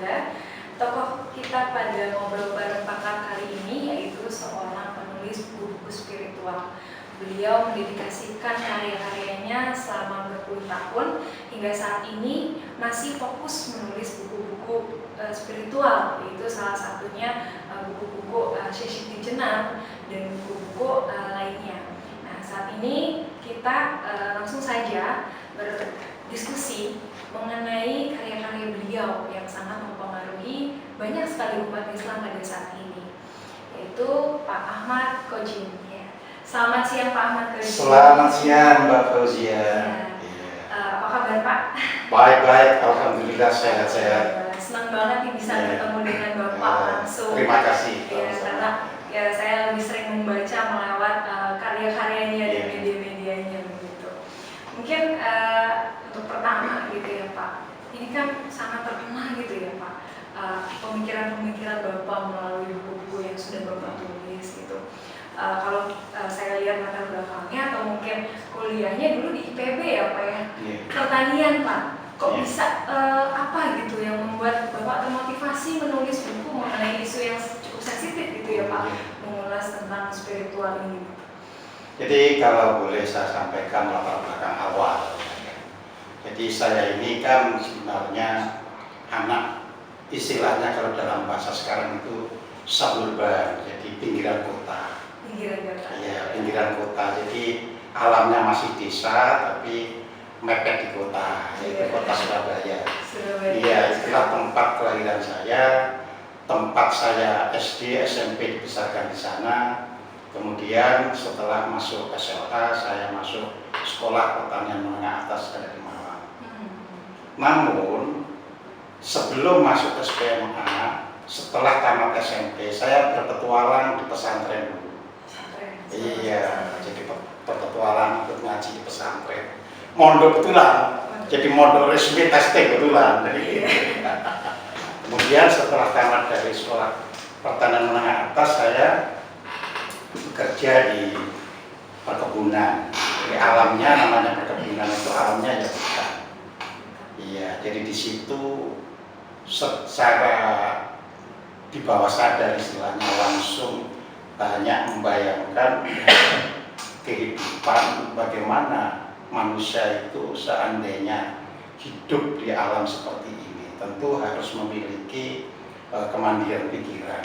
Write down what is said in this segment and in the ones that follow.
Anda. Tokoh kita pada ngobrol bareng pakar kali ini yaitu seorang penulis buku spiritual. Beliau mendedikasikan karya-karyanya selama berpuluh tahun hingga saat ini masih fokus menulis buku-buku spiritual, yaitu salah satunya buku-buku Sesi Jenar dan buku-buku lainnya. Nah, saat ini kita langsung saja berdiskusi mengenai karya-karya beliau yang sangat mempengaruhi banyak sekali umat Islam pada saat ini, yaitu Pak Ahmad Khoджин. Selamat siang Pak Ahmad Khoджин. Selamat siang Mbak Fauzia. Apa kabar Pak? Baik-baik, alhamdulillah sehat-sehat. Senang banget nih bisa bertemu dengan Bapak langsung. Terima kasih. Karena saya lebih sering membaca melewat karya-karyanya dan media-medianya begitu. Mungkin untuk pertama gitu ya Pak, ini kan sangat terkenal gitu ya Pak, pemikiran-pemikiran Bapak melalui buku-buku yang sudah Bapak tulis gitu. Kalau saya lihat latar belakangnya atau mungkin kuliahnya dulu di IPB ya Pak ya, pertanian Pak, kok bisa apa gitu yang membuat Bapak termotivasi menulis buku mengenai isu yang cukup sensitif gitu ya Pak, mengulas tentang spiritual ini. Jadi kalau boleh saya sampaikan latar belakang awal. Jadi saya ini kan sebenarnya anak, istilahnya kalau dalam bahasa sekarang itu suburban, jadi pinggiran kota. Iya, pinggiran kota. Jadi alamnya masih desa tapi mepet di kota, yaitu kota Surabaya. Iya, itulah tempat kelahiran saya, tempat saya SD, SMP dibesarkan di sana. Kemudian setelah masuk SLA, saya masuk sekolah pertanian menengah atas ada di Malang. Namun sebelum masuk ke SPMA, setelah tamat SMP, saya berpetualang di pesantren dulu. Iya, jadi berpetualang untuk ngaji di pesantren. Mondok betulan, jadi mondok resmi testing betulan. Kemudian setelah tamat dari sekolah pertanian menengah atas, saya bekerja di perkebunan. Jadi alamnya namanya perkebunan itu alamnya ya bukan. Iya, jadi di situ secara di bawah sadar istilahnya langsung banyak membayangkan kehidupan bagaimana manusia itu seandainya hidup di alam seperti ini tentu harus memiliki kemandirian pikiran.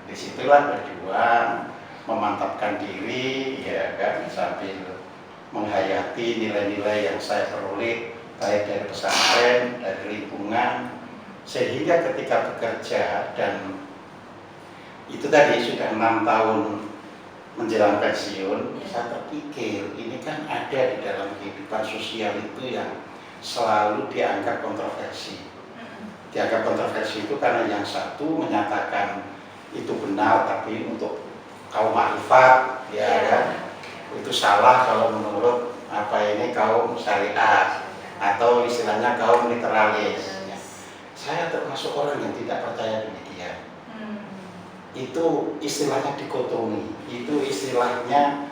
Disitulah berjuang memantapkan diri ya kan, sambil menghayati nilai-nilai yang saya peroleh baik dari pesantren, dari lingkungan, sehingga ketika bekerja dan itu tadi sudah 6 tahun menjelang pensiun, saya terpikir ini kan ada di dalam kehidupan sosial itu yang selalu dianggap kontroversi. Dianggap kontroversi itu karena yang satu menyatakan itu benar, tapi untuk kaum ma'rifat ya kan, itu salah kalau menurut kaum syariat atau istilahnya kaum literalis. Saya termasuk orang yang tidak percaya demikian. Itu istilahnya dikotomi, itu istilahnya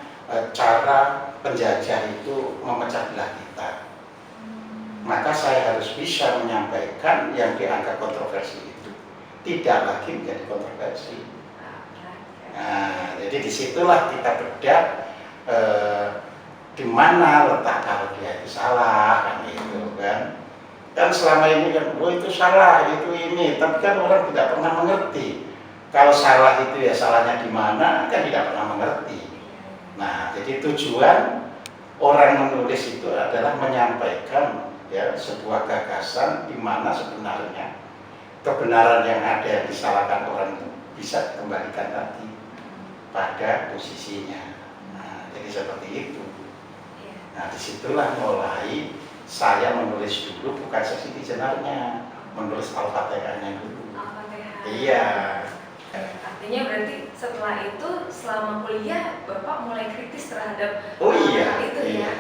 cara penjajah itu memecah belah kita. Maka saya harus bisa menyampaikan yang dianggap kontroversi itu tidak lagi menjadi kontroversi. Nah, jadi disitulah kita bedah di mana letak kalau dia itu salah kan itu kan. Dan selama ini kan, itu salah, itu ini, tapi kan orang tidak pernah mengerti. Kalau salah itu ya salahnya di mana kan tidak pernah mengerti. Nah, jadi tujuan orang menulis itu adalah menyampaikan ya sebuah gagasan di mana sebenarnya kebenaran yang ada yang disalahkan orang itu bisa dikembalikan lagi pada posisinya. Nah, jadi seperti itu. Nah, disitulah mulai saya menulis dulu bukan Sesi Jenarnya, menulis Al-Fatihahnya dulu. Iya. Artinya berarti setelah itu selama kuliah Bapak mulai kritis terhadap itu ya?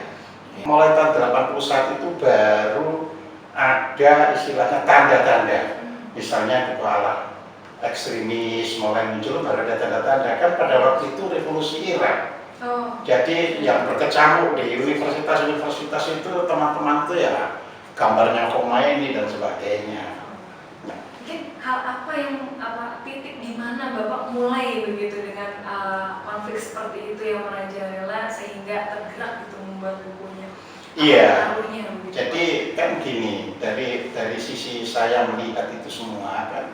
Mulai tahun 81 itu baru ada istilahnya tanda-tanda. Misalnya kepala ekstremis mulai muncul, baru ada tanda-tanda. Kan pada waktu itu revolusi Irak. Jadi yang berkecamuk di universitas-universitas itu teman-teman itu ya gambarnya Khomeini dan sebagainya. hal apa yang titik di mana Bapak mulai begitu dengan konflik seperti itu yang merajalela sehingga tergerak gitu membuat bukunya? Iya. Pengaruhnya begitu, Jadi kan gini, dari sisi saya melihat itu semua kan,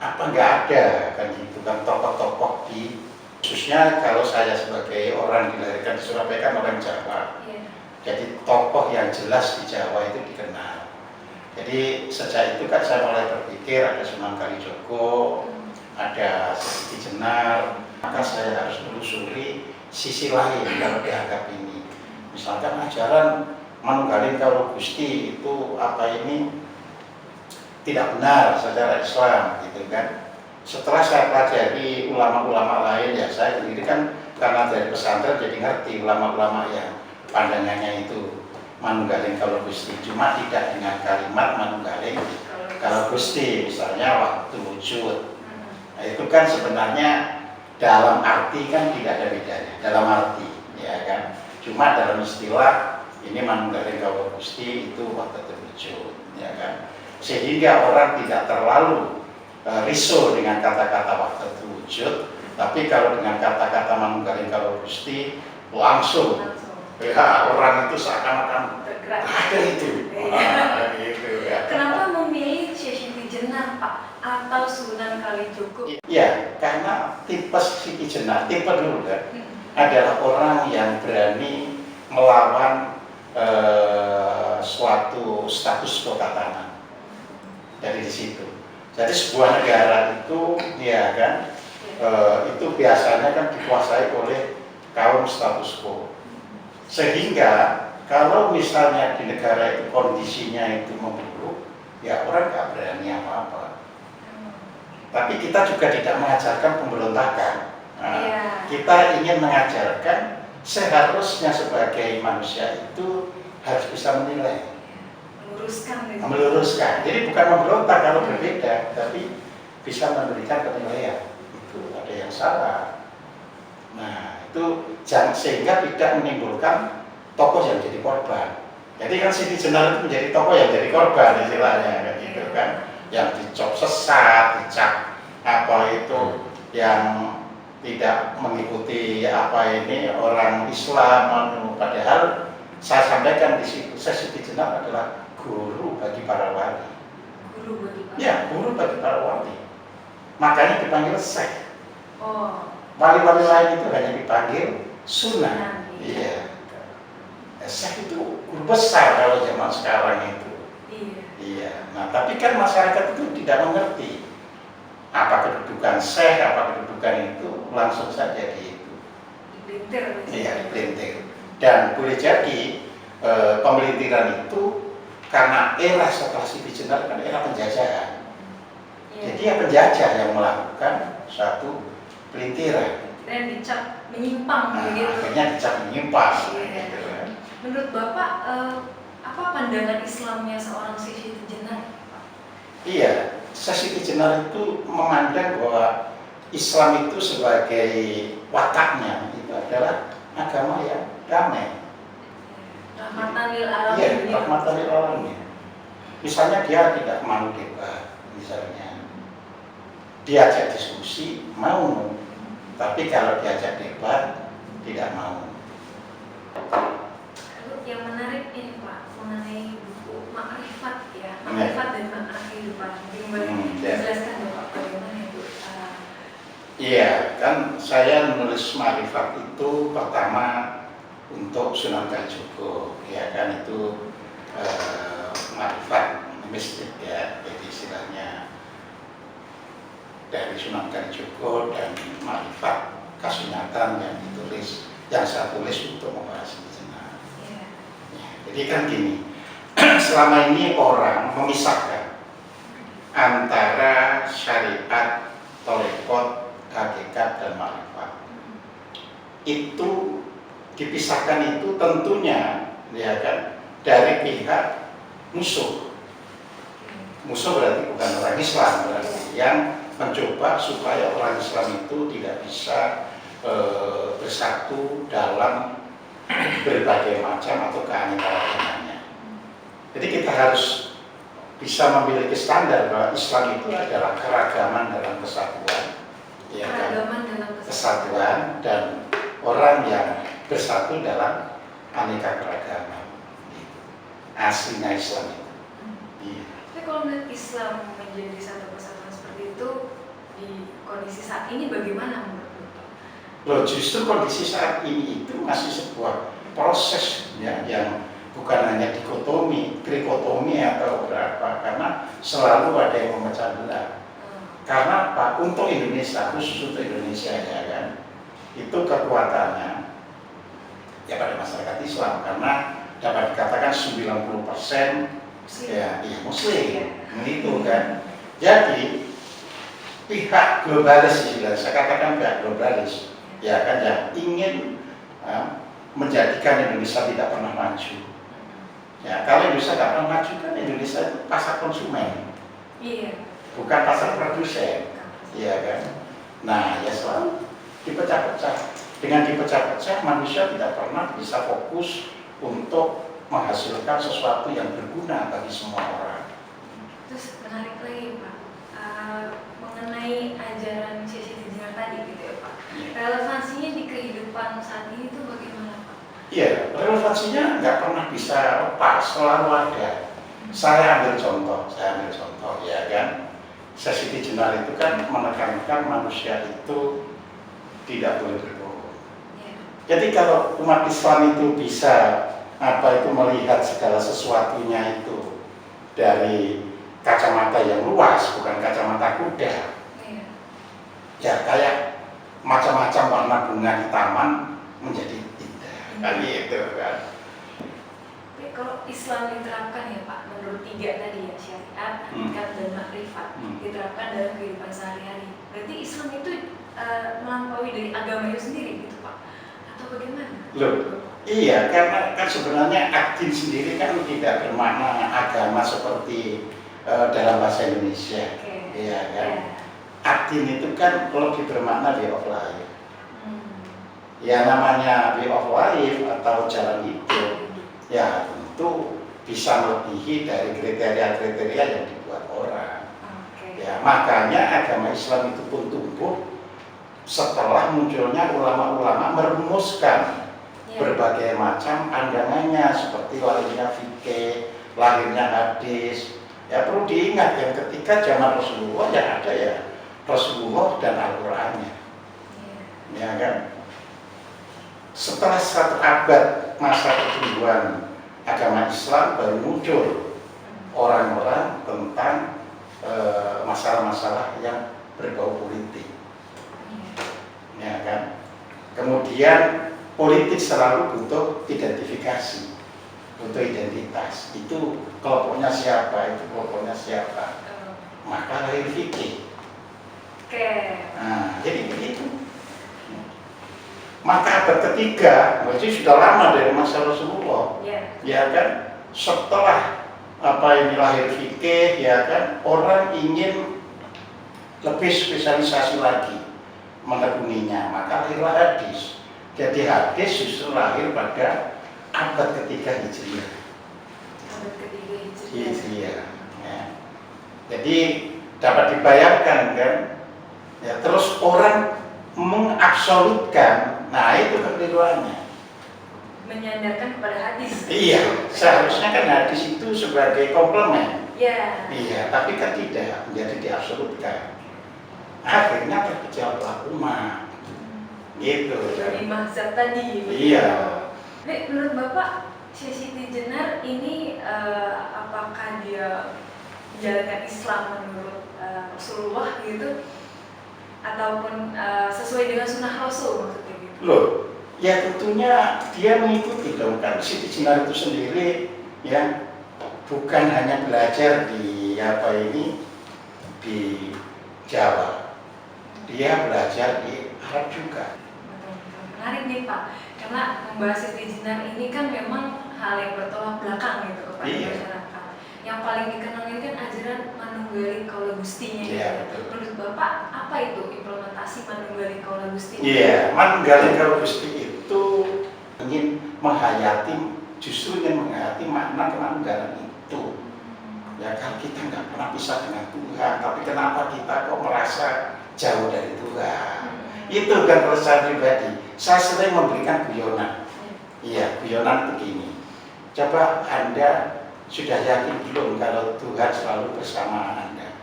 apa nggak ada kan gitu kan tokoh-tokoh di, khususnya kalau saya sebagai orang dilahirkan di Surabaya kan orang Jawa. Iya. Jadi tokoh yang jelas di Jawa itu dikenal. Jadi sejak itu kan saya mulai berpikir ada Sunan Kalijogo, ada Siti Jenar, maka saya harus menelusuri sisi lain kalau dianggap ini. Misalkan ajaran Manunggaling Kawula Gusti itu tidak benar secara Islam gitu kan. Setelah saya pelajari ulama-ulama lain, ya saya sendiri kan karena dari pesantren jadi ngerti ulama-ulama yang pandangannya itu Manunggaling Kawula Gusti, cuma tidak dengan kalimat Manunggaling Kawula Gusti, misalnya waktu wujud. Nah, itu kan sebenarnya dalam arti kan tidak ada bedanya, dalam arti ya kan. Cuma dalam istilah ini Manunggaling Kawula Gusti itu waktu wujud ya kan. Sehingga orang tidak terlalu risau dengan kata-kata waktu wujud, tapi kalau dengan kata-kata Manunggaling Kawula Gusti langsung ya, orang itu seakan-akan tergerak. ada itu. Gitu, ya. Kenapa memilih Siti Jenar Pak atau Sunan Kalijogo? Iya, karena tipe Siti Jenar, tipe dulu kan, adalah orang yang berani melawan suatu status quo tatanan. Dari situ. Jadi sebuah negara itu, ya kan, itu biasanya kan dikuasai oleh kaum status quo. Sehingga kalau misalnya di negara itu kondisinya itu memburuk, ya orang nggak berani apa-apa. Tapi kita juga tidak mengajarkan pemberontakan. Nah, kita ingin mengajarkan seharusnya sebagai manusia itu harus bisa menilai, meluruskan. Jadi bukan memberontak kalau berbeda, tapi bisa memberikan penilaian. Itu ada yang salah. Nah, itu sehingga tidak menimbulkan tokoh yang jadi korban. Jadi kan Siti Jenar itu menjadi tokoh yang jadi korban istilahnya kan gitu kan, yang dicop sesat, dicap yang tidak mengikuti orang Islam. Padahal saya sampaikan di situ, Siti Jenar adalah guru bagi para wali. Guru bagi para wali. Makanya dipanggil Syekh. Wali-wali lain itu hanya dipanggil Sunan. Iya. Syekh itu guru besar kalau zaman sekarang itu. Iya. Nah, tapi kan masyarakat itu tidak mengerti apa kedudukan Syekh, apa kedudukan itu, langsung saja itu. Iya, dipelintir. Dan boleh jadi pemelintiran itu karena era setelah Siti Jenar kan era penjajahan. Jadi ya penjajah yang melakukan satu pelintiran. Dan dicap menyimpang begitu. Akhirnya dicap menyimpang. Gitu. Menurut Bapak, apa pandangan Islamnya seorang Siti Jenar? Iya, Siti Jenar itu memandang bahwa Islam itu sebagai wataknya itu adalah agama yang damai. Rahmatan lil alamin. Iya, rahmatan lil alamin. Misalnya dia tidak mau debat, misalnya diajak diskusi mau, tapi kalau diajak debat tidak mau. Lalu yang menarik ini Pak mengenai buku Makrifat ya, Makrifat dan Makna Kehidupan. Mungkin boleh dijelaskan Bapak bagaimana itu? Iya, kan saya menulis Makrifat itu pertama untuk Sunan Kalijogo, ya kan itu Makrifat mistik ya, jadi istilahnya dari Sunan Kalijogo dan Makrifat Kasunyatan yang ditulis, yang saya tulis untuk membahas Siti Jenar. Jadi kan gini, selama ini orang memisahkan antara syariat, torekot, hakikat dan makrifat. Itu dipisahkan itu tentunya ya kan dari pihak musuh. Musuh berarti bukan orang Islam, berarti yang mencoba supaya orang Islam itu tidak bisa bersatu dalam berbagai macam atau keanekaragamannya. Jadi kita harus bisa memiliki standar bahwa Islam itu adalah keragaman dalam kesatuan, ya kan? Keragaman dalam Kesatuan dan orang yang bersatu dalam aneka keragaman. Aslinya Islam itu. Iya. Tapi kalau melihat Islam menjadi satu kesatuan seperti itu di kondisi saat ini bagaimana menurut Bapak? Loh, justru kondisi saat ini itu masih sebuah proses ya, yang bukan hanya dikotomi, trikotomi atau berapa, karena selalu ada yang memecah belah. Karena apa? Untuk Indonesia, khusus untuk Indonesia ya kan, itu kekuatannya ya pada masyarakat Islam, karena dapat dikatakan 90% ya Muslim, itu kan. Jadi pihak globalis, saya katakan pihak globalis, ya kan, yang ingin menjadikan Indonesia tidak pernah maju. Ya, kalau Indonesia tidak pernah maju kan Indonesia itu pasar konsumen, bukan pasar produsen, iya kan. Nah, ya selalu dipecah-pecah. Dengan dipecah-pecah, manusia tidak pernah bisa fokus untuk menghasilkan sesuatu yang berguna bagi semua orang. Terus menarik lagi Pak, mengenai ajaran Syekh Dinar tadi gitu ya Pak, relevansinya di kehidupan saat ini itu bagaimana Pak? Iya, relevansinya nggak pernah bisa lepas, selalu ada. Saya ambil contoh ya kan. Syekh Dinar itu kan menekankan manusia itu tidak boleh berbohong. Jadi kalau umat Islam itu bisa melihat segala sesuatunya itu dari kacamata yang luas, bukan kacamata kuda. Ya kayak macam-macam warna bunga di taman menjadi indah, kan gitu kan. Tapi kalau Islam diterapkan ya Pak, menurut 3 tadi ya, syariat, hakikat, dan makrifat, diterapkan dalam kehidupan sehari-hari, berarti Islam itu melampaui dari agama itu sendiri gitu Pak, atau bagaimana? Loh, iya, karena kan sebenarnya ad-din sendiri kan tidak bermakna agama seperti dalam bahasa Indonesia, iya kan. Ad-din itu kan lebih bermakna way of life. Ya namanya way of life atau jalan hidup, ya tentu bisa melebihi dari kriteria-kriteria yang dibuat orang. Ya makanya agama Islam itu pun tumbuh setelah munculnya ulama-ulama merumuskan berbagai macam pandangannya, seperti lahirnya fikih, lahirnya hadis. Ya perlu diingat yang ketika zaman Rasulullah yang ada ya Rasulullah dan Al-Qur'annya. Ya kan? Setelah 1 abad masa pertumbuhan agama Islam baru muncul orang-orang tentang masalah-masalah yang berbau politik. Ya kan? Kemudian politik selalu butuh identifikasi, butuh identitas. Itu kelompoknya siapa, itu kelompoknya siapa. Maka lahir fikih. Nah, jadi begitu. Maka abad ketiga, berarti sudah lama dari masa Rasulullah, ya kan? Setelah lahir fikih, ya kan? Orang ingin lebih spesialisasi lagi menekuninya, maka lahirlah hadis. Jadi hadis justru lahir pada abad ketiga Hijriah. Hijriah. Ya. Jadi dapat dibayangkan kan? Ya, terus orang mengabsolutkan, nah itu kekeliruannya. Menyandarkan kepada hadis. Iya, seharusnya kan hadis itu sebagai komplement. Iya, tapi kan tidak, menjadi diabsolutkan. Akhirnya terpecahlah umat. Gitu. Dari mazhab tadi. Iya. Tapi menurut Bapak, Syekh Dinar ini apakah dia menjalankan Islam menurut Rasulullah gitu, ataupun sesuai dengan sunnah Rasul maksudnya gitu? Loh, ya tentunya dia mengikuti dong, kan Syekh Dinar itu sendiri ya bukan hanya belajar di di Jawa, dia belajar di Arab juga. Menarik nih Pak, karena membahas Syekh Dinar ini kan memang hal yang bertolak belakang gitu kepada masyarakat. Yang paling dikenal ini kan ajaran Manunggaling Kaula Gustinya. Menurut Bapak, apa itu implementasi Manunggaling Kaula Gusti? Iya, Manunggaling Kaula Gusti itu justru ingin menghayati makna kemanunggalan itu. Ya kan kita nggak pernah pisah dengan Tuhan, tapi kenapa kita kok merasa jauh dari Tuhan? Itu kan kalau saya pribadi, saya sering memberikan guyonan. Iya, guyonan begini. Coba Anda sudah yakin belum kalau Tuhan selalu bersama Anda?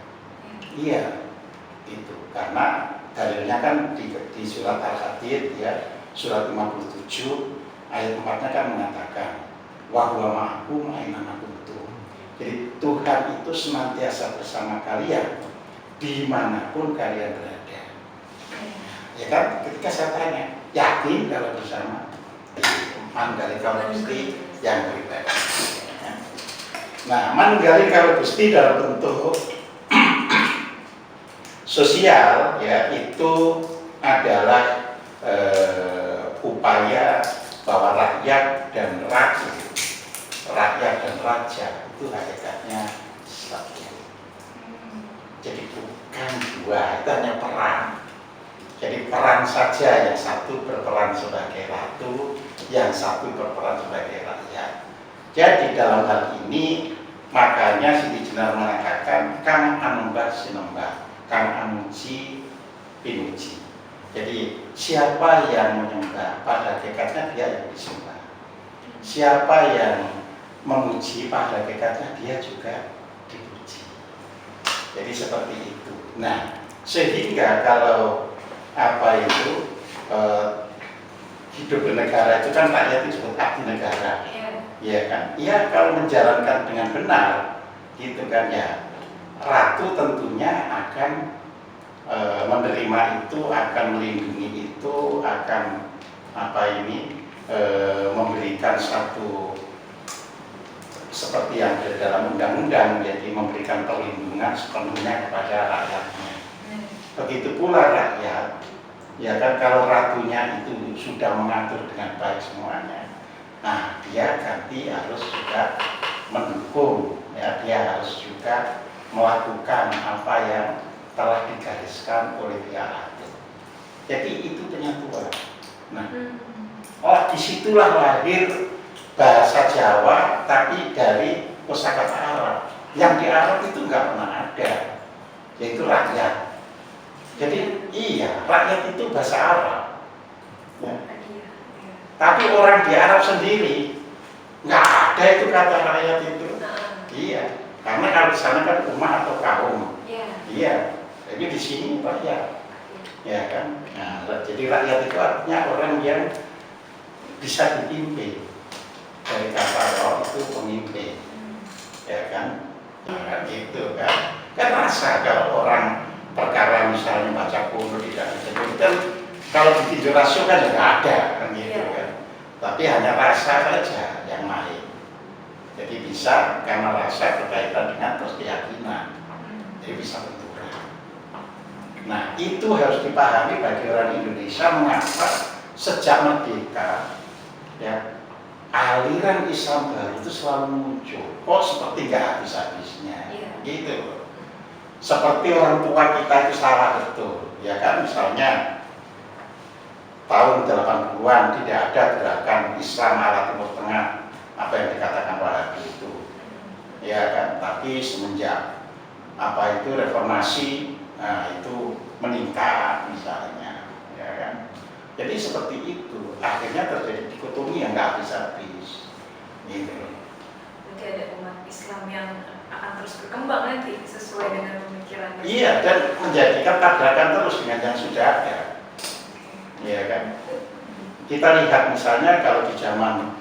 Iya, itu karena dalilnya kan di surat Al-Hadid ya, surat 57 ayat 4-nya kan mengatakan wa huwa ma'akum aina ma kuntum. Jadi Tuhan itu senantiasa bersama kalian dimanapun kalian berada. Ya kan, ketika saya tanya, yakin kalau bersama? Manggali kalau Gusti yang pribadi. Nah, manggali kalau Gusti dalam bentuk sosial ya itu adalah upaya bahwa rakyat dan raja itu hakikatnya satu. Jadi bukan dua, itu hanya peran. Jadi peran saja, yang satu berperan sebagai ratu, yang satu berperan sebagai rakyat. Jadi dalam hal ini makanya Siti Jenar mengatakan kang anembah sinembah, kang amuji pinuji. Jadi siapa yang menyembah pada hakikatnya dia yang disembah. Siapa yang memuji pada hakikatnya dia juga dipuji. Jadi seperti itu. Nah, sehingga kalau apa itu hidup bernegara itu kan rakyat itu disebut abdi negara. Iya kan? Iya, kalau menjalankan dengan benar gitu kan ya. Ratu tentunya akan menerima itu, akan melindungi itu, akan memberikan satu seperti yang ada dalam undang-undang, jadi memberikan perlindungan sepenuhnya kepada rakyatnya. Begitu pula rakyat, ya kan, kalau ratunya itu sudah mengatur dengan baik semuanya, nah dia ganti harus juga mendukung, ya, dia harus juga melakukan apa yang telah digariskan oleh pihak ratu. Jadi itu penyatuan. Nah, disitulah lahir bahasa Jawa, tapi dari kosakata Arab. Yang di Arab itu nggak pernah ada, yaitu rakyat. Jadi iya, rakyat itu bahasa Arab. Ya. Tapi orang di Arab sendiri nggak ada itu kata rakyat itu. Iya, karena kalau di sana kan umat atau kaum. Iya. Jadi di sini rakyat, ya kan. Nah, jadi rakyat itu artinya orang yang bisa dipimpin. Dari kata roh itu pemimpin, ya kan. Nah, gitu kan. Kan rasa kalau orang perkara misalnya baca kuno tidak disebutkan, kalau di video rasio kan nggak ada kan gitu kan. Tapi hanya rasa saja yang main. Jadi bisa karena rasa berkaitan dengan keyakinan, jadi bisa benturan. Nah, itu harus dipahami bagi orang Indonesia mengapa sejak merdeka ya aliran Islam baru itu selalu muncul. Kok seperti nggak habis-habisnya, gitu. Seperti orang tua kita itu salah betul, ya kan. Misalnya tahun 80-an tidak ada gerakan Islam ala Timur Tengah, apa yang dikatakan Wahabi itu, ya kan. Tapi semenjak apa itu reformasi, nah itu meningkat misalnya, ya kan. Jadi seperti itu, akhirnya terjadi dikotomi yang nggak habis-habis, gitu. Jadi ada umat Islam yang akan terus berkembang nanti sesuai dengan pemikiran. Iya, dan menjadikan tabrakan terus dengan yang sudah ada, ya kan. Kita lihat misalnya kalau di zaman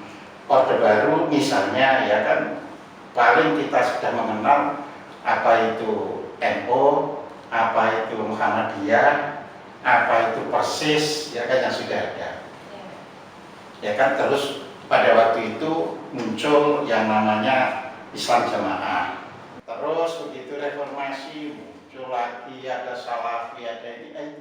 Orde Baru misalnya, ya kan, paling kita sudah mengenal apa itu NU, apa itu Muhammadiyah, apa itu Persis, ya kan, yang sudah ada. Ya kan, terus pada waktu itu muncul yang namanya Islam Jamaah. Terus begitu reformasi muncul lagi ada Salafi, ada ini,